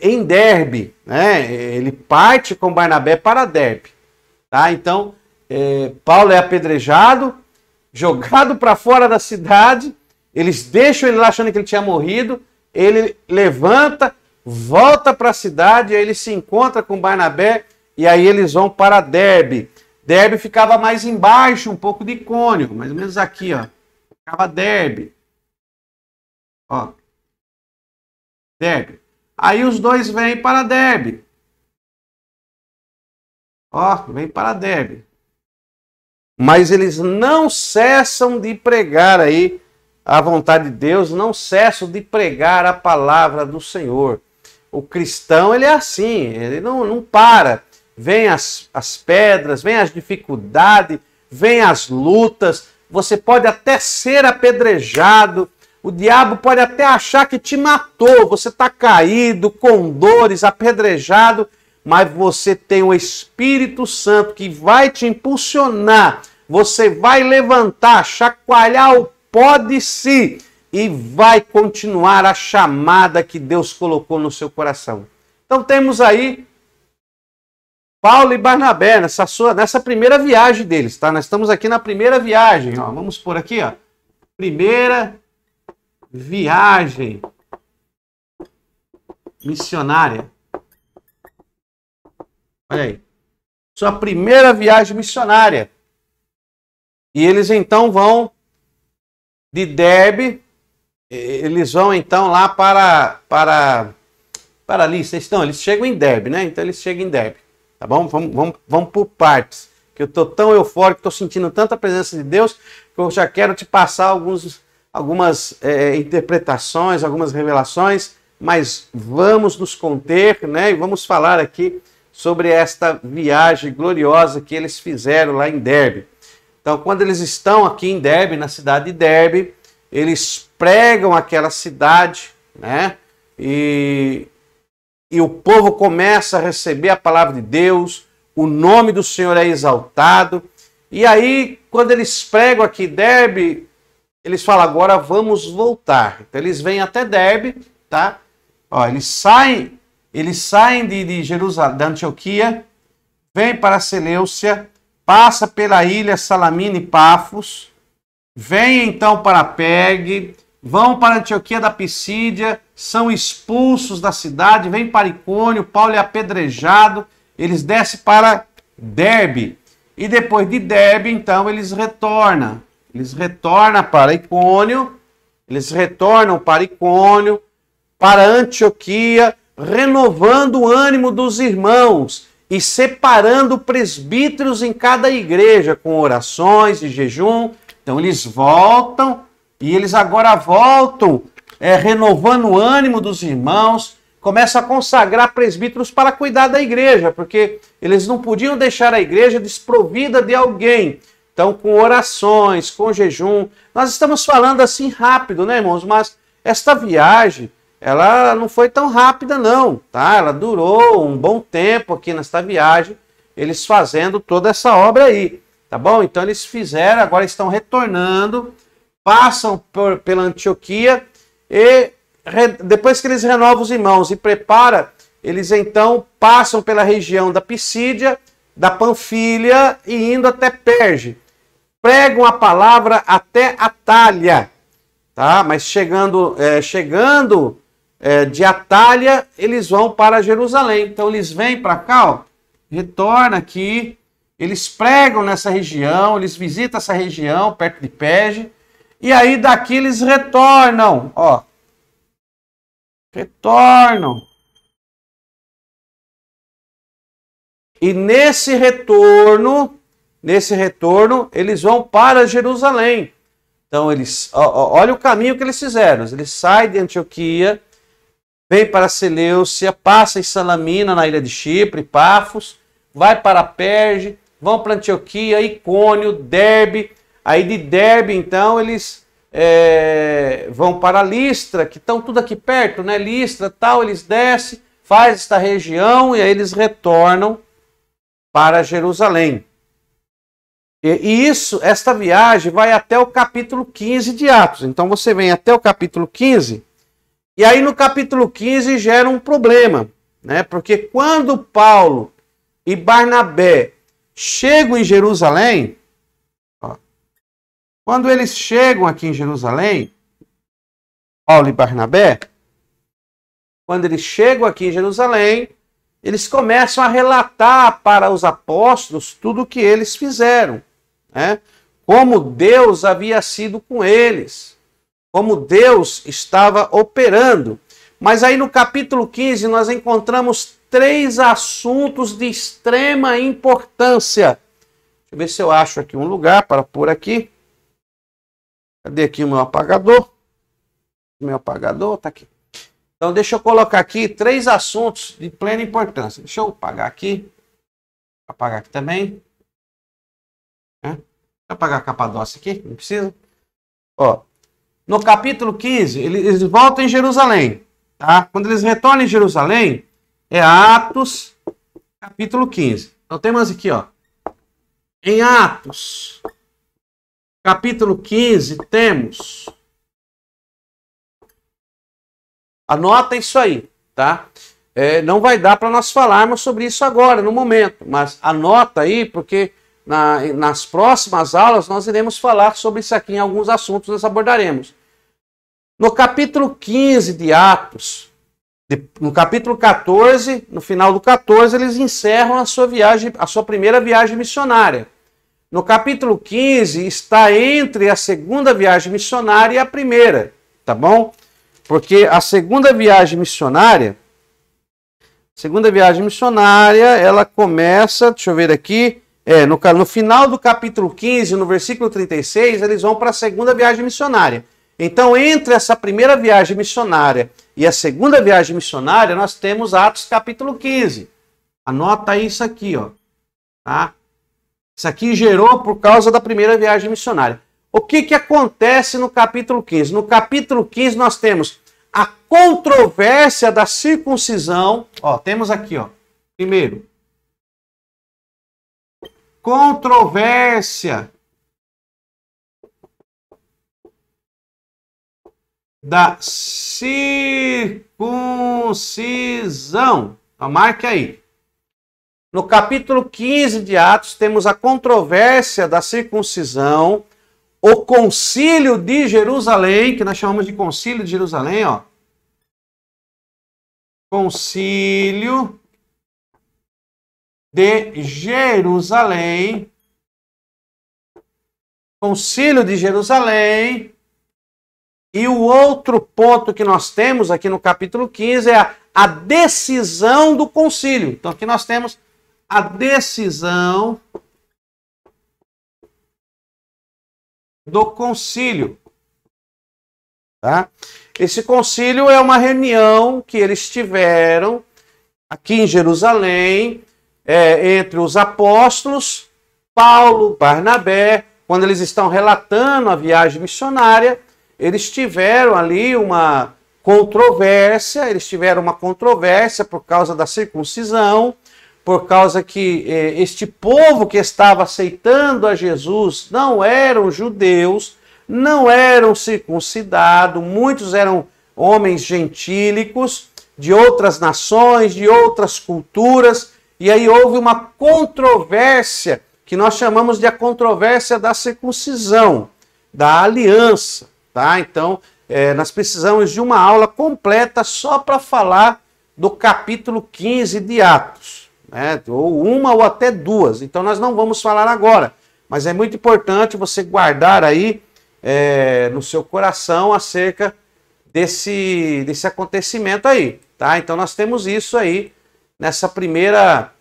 em Derbe, né? Ele parte com Barnabé para Derbe, tá? Então, Paulo é apedrejado, jogado para fora da cidade, eles deixam ele lá achando que ele tinha morrido, ele levanta, volta para a cidade, aí ele se encontra com Barnabé, e aí eles vão para Derbe. Derbe ficava mais embaixo, um pouco de Icônio, mais ou menos aqui, ó. Ficava Derbe. Ó. Derbe. Aí os dois vêm para Derbe. Ó, vem para Derbe. Mas eles não cessam de pregar aí a vontade de Deus, não cessam de pregar a palavra do Senhor. O cristão, ele é assim, ele não para. Vem as pedras, vem as dificuldades, vem as lutas. Você pode até ser apedrejado. O diabo pode até achar que te matou, você está caído, com dores, apedrejado, mas você tem o Espírito Santo que vai te impulsionar, você vai levantar, chacoalhar o pó de si e vai continuar a chamada que Deus colocou no seu coração. Então temos aí Paulo e Barnabé nessa primeira viagem deles, tá? Nós estamos aqui na primeira viagem, ó. Vamos por aqui, ó. Primeira viagem missionária. Olha aí. Sua primeira viagem missionária. E eles então vão de Derbe, eles vão então lá para ali, eles chegam em Derbe, né? Então eles chegam em Derbe, tá bom? Vamos por partes, que eu estou tão eufórico, estou sentindo tanta presença de Deus, que eu já quero te passar algumas interpretações, algumas revelações, mas vamos nos conter, né? E vamos falar aqui sobre esta viagem gloriosa que eles fizeram lá em Derbe. Então, quando eles estão aqui em Derbe, na cidade de Derbe, eles pregam aquela cidade, né? E o povo começa a receber a palavra de Deus, o nome do Senhor é exaltado. E aí, quando eles pregam aqui em Derbe, eles falam, agora vamos voltar. Então, eles vêm até Derbe, tá? Ó, eles saem de Jerusalém, da Antioquia, vêm para Seleucia, passa pela ilha Salamina e Pafos, vêm então para Pergue, vão para Antioquia da Pisídia, são expulsos da cidade, vêm para Icônio, Paulo é apedrejado, eles descem para Derbe. E depois de Derbe, então, eles retornam. Eles retornam para Icônio, para Antioquia, renovando o ânimo dos irmãos e separando presbíteros em cada igreja, com orações e jejum. Então eles voltam E eles agora voltam, renovando o ânimo dos irmãos, começam a consagrar presbíteros para cuidar da igreja, porque eles não podiam deixar a igreja desprovida de alguém. Então, com orações, com jejum. Nós estamos falando assim rápido, né, irmãos? Mas esta viagem, ela não foi tão rápida, não, tá? Ela durou um bom tempo aqui nesta viagem, eles fazendo toda essa obra aí, tá bom? Então, eles fizeram, agora estão retornando, passam pela Antioquia e depois que eles renovam os irmãos e preparam, eles então passam pela região da Pisídia, da Panfilha e indo até Perge. Pregam a palavra até Atália, tá? Mas chegando de Atália, eles vão para Jerusalém. Então eles vêm para cá, ó, retornam aqui, eles pregam nessa região, eles visitam essa região perto de Perge, e aí daqui eles retornam, ó. Retornam. E nesse retorno, eles vão para Jerusalém. Então, olha o caminho que eles fizeram. Eles saem de Antioquia, vêm para Seleucia, passam em Salamina, na ilha de Chipre, Pafos, vai para Perge, vão para Antioquia, Icônio, Derbe. Aí de Derbe, então, eles vão para Listra, que estão tudo aqui perto, né? Listra, tal, eles descem, faz esta região e aí eles retornam para Jerusalém. E esta viagem vai até o capítulo 15 de Atos. Então você vem até o capítulo 15, e aí no capítulo 15 gera um problema, né? Porque quando Paulo e Barnabé chegam em Jerusalém, quando eles chegam aqui em Jerusalém, Paulo e Barnabé, quando eles chegam aqui em Jerusalém, eles começam a relatar para os apóstolos tudo o que eles fizeram, né? Como Deus havia sido com eles, como Deus estava operando. Mas aí no capítulo 15 nós encontramos 3 assuntos de extrema importância. Deixa eu ver se eu acho aqui um lugar para pôr aqui. Cadê aqui o meu apagador? O meu apagador está aqui. Então, deixa eu colocar aqui 3 assuntos de plena importância. Deixa eu apagar aqui. Apagar aqui também. Deixa eu apagar a Capadócia aqui, não precisa. Ó, no capítulo 15, eles voltam em Jerusalém. Tá? Quando eles retornam em Jerusalém, é Atos, capítulo 15. Então, temos aqui, ó. Em Atos, capítulo 15, temos... Anota isso aí, tá? Não vai dar para nós falarmos sobre isso agora, no momento, mas anota aí, porque nas próximas aulas nós iremos falar sobre isso aqui, em alguns assuntos nós abordaremos. No capítulo 15 de Atos, no capítulo 14, no final do 14, eles encerram a sua primeira viagem missionária. No capítulo 15 está entre a segunda viagem missionária e a primeira, tá bom? Porque a segunda viagem missionária, ela começa, deixa eu ver aqui, no final do capítulo 15, no versículo 36, eles vão para a segunda viagem missionária. Então, entre essa primeira viagem missionária e a segunda viagem missionária, nós temos Atos capítulo 15. Anota isso aqui, ó. Tá? Isso aqui gerou por causa da primeira viagem missionária. O que acontece no capítulo 15? No capítulo 15 nós temos a controvérsia da circuncisão. Ó, temos aqui, ó. Primeiro, controvérsia da circuncisão. Então, marque aí. No capítulo 15 de Atos, temos a controvérsia da circuncisão, o concílio de Jerusalém, que nós chamamos de concílio de Jerusalém, ó. Concílio de Jerusalém. Concílio de Jerusalém. E o outro ponto que nós temos aqui no capítulo 15 é a decisão do concílio. Então aqui nós temos a decisão do concílio. Tá? Esse concílio é uma reunião que eles tiveram aqui em Jerusalém, entre os apóstolos, Paulo, Barnabé, quando eles estão relatando a viagem missionária, eles tiveram ali uma controvérsia, por causa da circuncisão, por causa que este povo que estava aceitando a Jesus não eram judeus, não eram circuncidados, muitos eram homens gentílicos, de outras nações, de outras culturas, e aí houve uma controvérsia, que nós chamamos de a controvérsia da circuncisão, da aliança, tá? Então, nós precisamos de uma aula completa só para falar do capítulo 15 de Atos, né? Ou uma ou até duas, então nós não vamos falar agora, mas é muito importante você guardar aí no seu coração acerca desse acontecimento aí, tá? Então nós temos isso aí nesta primeira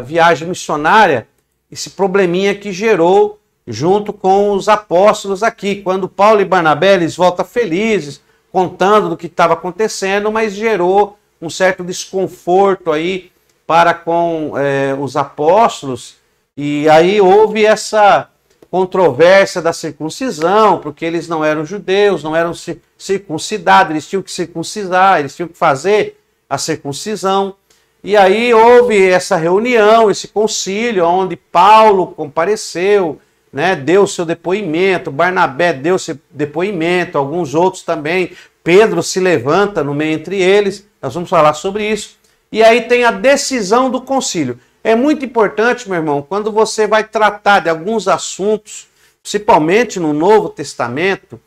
viagem missionária, esse probleminha que gerou junto com os apóstolos aqui, quando Paulo e Barnabé eles voltam felizes, contando do que estava acontecendo, mas gerou um certo desconforto aí para com os apóstolos, e aí houve essa controvérsia da circuncisão, porque eles não eram judeus, não eram circuncidados, eles tinham que circuncidar, eles tinham que fazer a circuncisão. E aí houve essa reunião, esse concílio, onde Paulo compareceu, né, deu seu depoimento, Barnabé deu seu depoimento, alguns outros também, Pedro se levanta no meio entre eles, nós vamos falar sobre isso. E aí tem a decisão do concílio. É muito importante, meu irmão, quando você vai tratar de alguns assuntos, principalmente no Novo Testamento,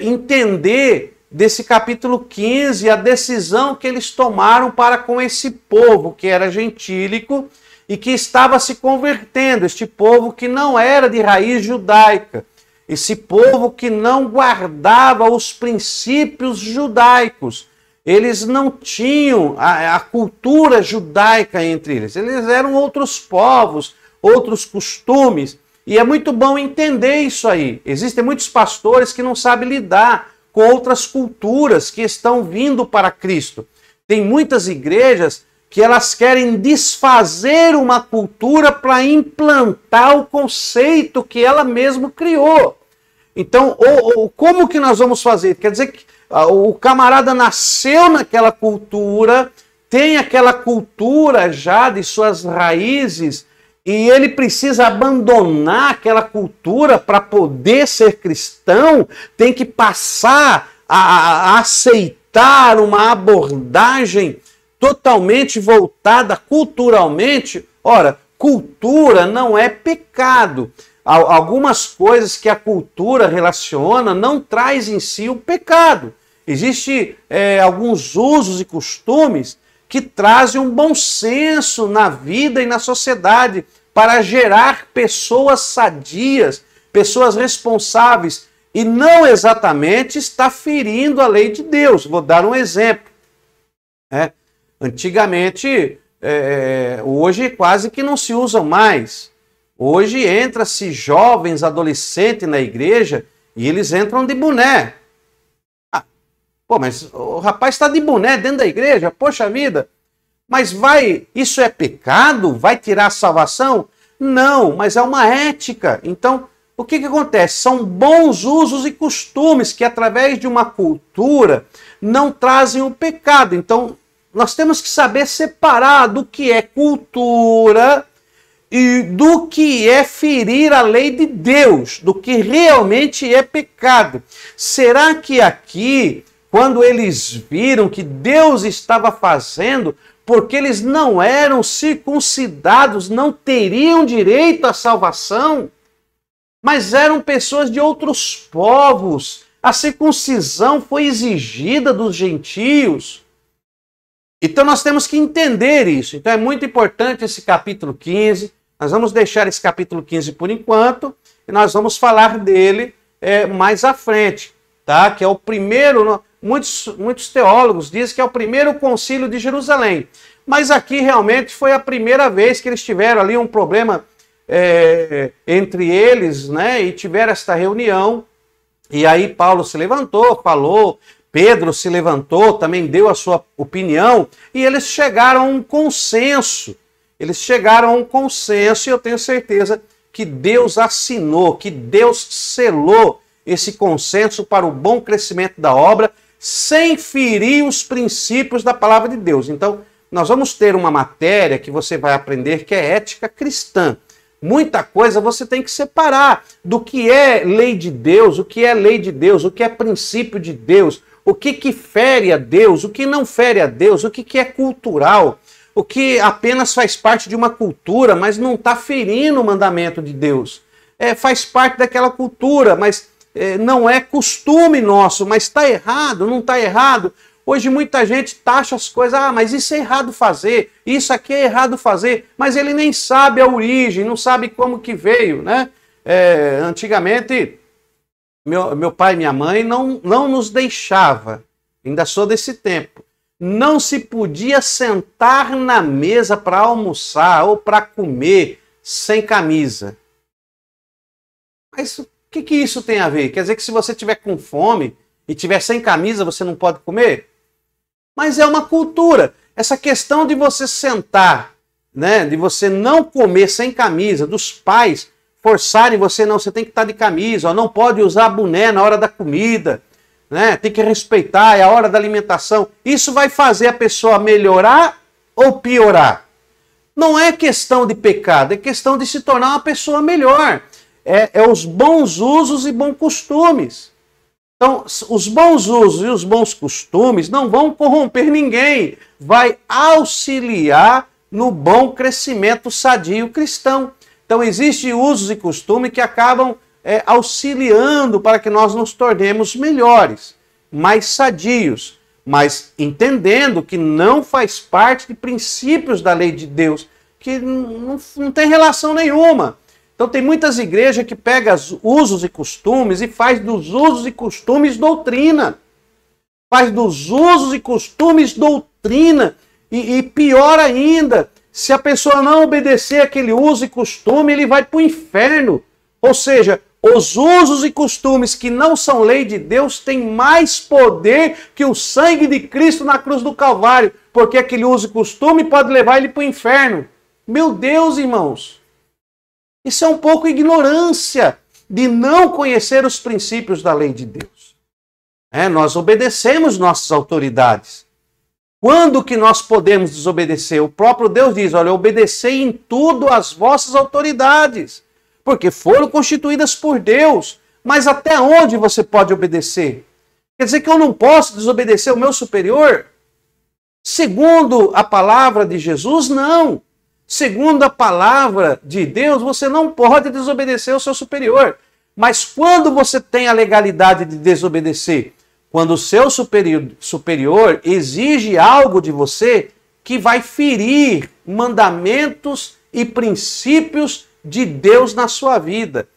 entender desse capítulo 15 a decisão que eles tomaram para com esse povo que era gentílico e que estava se convertendo, este povo que não era de raiz judaica, esse povo que não guardava os princípios judaicos. Eles não tinham a cultura judaica entre eles. Eles eram outros povos, outros costumes. E é muito bom entender isso aí. Existem muitos pastores que não sabem lidar com outras culturas que estão vindo para Cristo. Tem muitas igrejas que elas querem desfazer uma cultura para implantar o conceito que ela mesma criou. Então, como que nós vamos fazer? Quer dizer que o camarada nasceu naquela cultura, tem aquela cultura já de suas raízes, e ele precisa abandonar aquela cultura para poder ser cristão, tem que passar a aceitar uma abordagem totalmente voltada culturalmente. Ora, cultura não é pecado. Algumas coisas que a cultura relaciona não traz em si o pecado. Existem alguns usos e costumes que trazem um bom senso na vida e na sociedade para gerar pessoas sadias, pessoas responsáveis, e não exatamente está ferindo a lei de Deus. Vou dar um exemplo. Antigamente, hoje quase que não se usam mais. Hoje entra-se jovens, adolescentes na igreja e eles entram de boné. Pô, mas o rapaz está de boné dentro da igreja, poxa vida. Mas isso é pecado? Vai tirar a salvação? Não, mas é uma ética. Então, o que acontece? São bons usos e costumes que, através de uma cultura, não trazem o pecado. Então, nós temos que saber separar do que é cultura e do que é ferir a lei de Deus, do que realmente é pecado. Será que aqui, quando eles viram que Deus estava fazendo, porque eles não eram circuncidados, não teriam direito à salvação? Mas eram pessoas de outros povos. A circuncisão foi exigida dos gentios. Então nós temos que entender isso. Então é muito importante esse capítulo 15. Nós vamos deixar esse capítulo 15 por enquanto e nós vamos falar dele mais à frente, tá? Que é o primeiro, muitos teólogos dizem que é o primeiro concílio de Jerusalém. Mas aqui realmente foi a primeira vez que eles tiveram ali um problema entre eles, né? E tiveram esta reunião E aí Paulo se levantou, falou, Pedro se levantou, também deu a sua opinião, e eles chegaram a um consenso. Eles chegaram a um consenso, e eu tenho certeza que Deus assinou, que Deus selou esse consenso para o bom crescimento da obra, sem ferir os princípios da palavra de Deus. Então, nós vamos ter uma matéria que você vai aprender que é ética cristã. Muita coisa você tem que separar do que é lei de Deus, o que é lei de Deus, o que é princípio de Deus, o que fere a Deus, o que não fere a Deus, o que é cultural, o que apenas faz parte de uma cultura, mas não está ferindo o mandamento de Deus. Faz parte daquela cultura, mas não é costume nosso, mas está errado, não está errado. Hoje muita gente taxa as coisas, mas isso é errado fazer, isso aqui é errado fazer, mas ele nem sabe a origem, não sabe como que veio, né? Antigamente, meu pai e minha mãe não nos deixava, ainda sou desse tempo, não se podia sentar na mesa para almoçar ou para comer sem camisa. Mas o que isso tem a ver? Quer dizer que se você tiver com fome e tiver sem camisa, você não pode comer? Mas é uma cultura. Essa questão de você sentar, né, de você não comer sem camisa, dos pais forçarem você, não, você tem que estar de camisa, ó, não pode usar boné na hora da comida, né, tem que respeitar, é a hora da alimentação. Isso vai fazer a pessoa melhorar ou piorar? Não é questão de pecado, é questão de se tornar uma pessoa melhor. É os bons usos e bons costumes. Então, os bons usos e os bons costumes não vão corromper ninguém, vai auxiliar no bom crescimento sadio cristão. Então, existem usos e costumes que acabam auxiliando para que nós nos tornemos melhores, mais sadios, mas entendendo que não faz parte de princípios da lei de Deus, que não tem relação nenhuma. Então tem muitas igrejas que pegam os usos e costumes e faz dos usos e costumes doutrina. Faz dos usos e costumes doutrina. E pior ainda, se a pessoa não obedecer aquele uso e costume, ele vai para o inferno. Ou seja, os usos e costumes que não são lei de Deus têm mais poder que o sangue de Cristo na cruz do Calvário. Porque aquele uso e costume pode levar ele para o inferno. Meu Deus, irmãos! Isso é um pouco ignorância de não conhecer os princípios da lei de Deus. Nós obedecemos nossas autoridades. Quando que nós podemos desobedecer? O próprio Deus diz, olha, obedecei em tudo às vossas autoridades, porque foram constituídas por Deus. Mas até onde você pode obedecer? Quer dizer que eu não posso desobedecer o meu superior? Segundo a palavra de Jesus, não. Segundo a palavra de Deus, você não pode desobedecer ao seu superior. Mas quando você tem a legalidade de desobedecer? Quando o seu superior exige algo de você que vai ferir mandamentos e princípios de Deus na sua vida.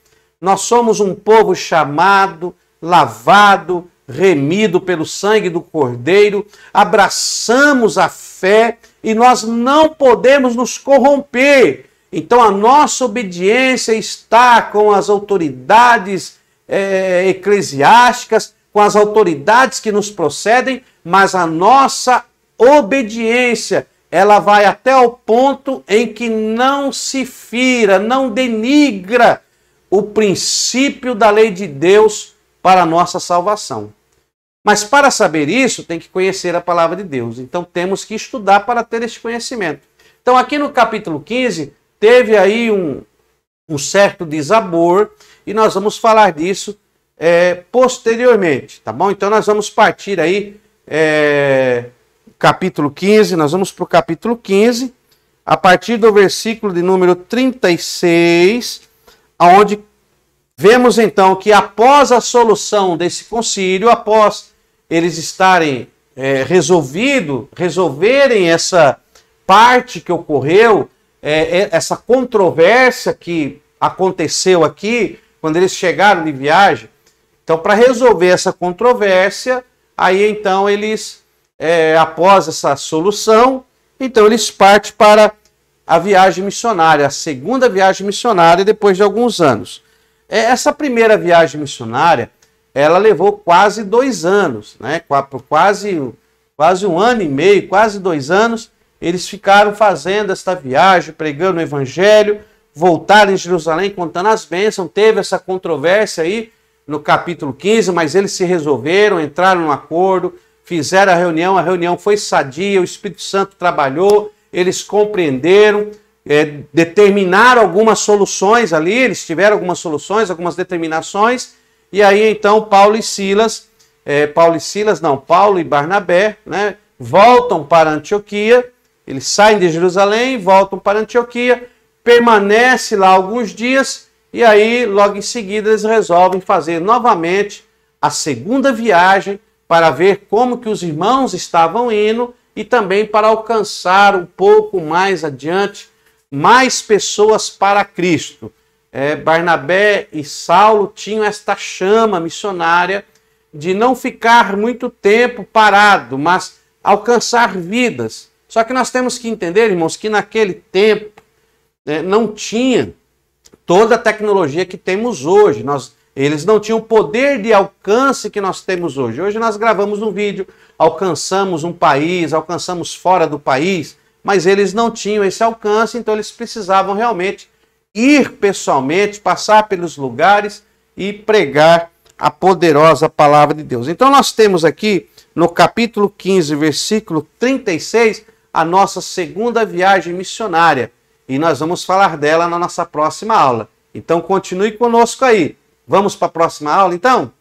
Nós somos um povo chamado, lavado, remido pelo sangue do Cordeiro, abraçamos a fé e nós não podemos nos corromper. Então a nossa obediência está com as autoridades eclesiásticas, com as autoridades que nos procedem, mas a nossa obediência, ela vai até o ponto em que não se fira, não denigra o princípio da lei de Deus para a nossa salvação. Mas para saber isso, tem que conhecer a palavra de Deus. Então temos que estudar para ter esse conhecimento. Então aqui no capítulo 15, teve aí um certo desabor, e nós vamos falar disso posteriormente, tá bom? Então nós vamos partir aí, capítulo 15, nós vamos para o capítulo 15, a partir do versículo de número 36, onde vemos então que após a solução desse concílio, após eles estarem resolverem essa parte que ocorreu, essa controvérsia que aconteceu aqui, quando eles chegaram de viagem. Então, para resolver essa controvérsia, aí então eles, após essa solução, então eles partem para a viagem missionária, a segunda viagem missionária depois de alguns anos. Essa primeira viagem missionária, ela levou quase 2 anos, né? Quase 1 ano e meio, quase 2 anos, eles ficaram fazendo esta viagem, pregando o evangelho, voltaram em Jerusalém contando as bênçãos. Teve essa controvérsia aí no capítulo 15, mas eles se resolveram, entraram num acordo, fizeram a reunião foi sadia, o Espírito Santo trabalhou, eles compreenderam, determinaram algumas soluções ali, eles tiveram algumas soluções, algumas determinações, e aí então Paulo e Barnabé, né, voltam para Antioquia, eles saem de Jerusalém, voltam para Antioquia, permanece lá alguns dias, e aí logo em seguida eles resolvem fazer novamente a segunda viagem para ver como que os irmãos estavam indo e também para alcançar um pouco mais adiante mais pessoas para Cristo. Barnabé e Saulo tinham esta chama missionária de não ficar muito tempo parado, mas alcançar vidas. Só que nós temos que entender, irmãos, que naquele tempo não tinha toda a tecnologia que temos hoje. Eles não tinham o poder de alcance que nós temos hoje. Hoje nós gravamos um vídeo, alcançamos um país, alcançamos fora do país, mas eles não tinham esse alcance, então eles precisavam realmente ir pessoalmente, passar pelos lugares e pregar a poderosa palavra de Deus. Então nós temos aqui no capítulo 15, versículo 36, a nossa segunda viagem missionária. E nós vamos falar dela na nossa próxima aula. Então continue conosco aí. Vamos para a próxima aula, então?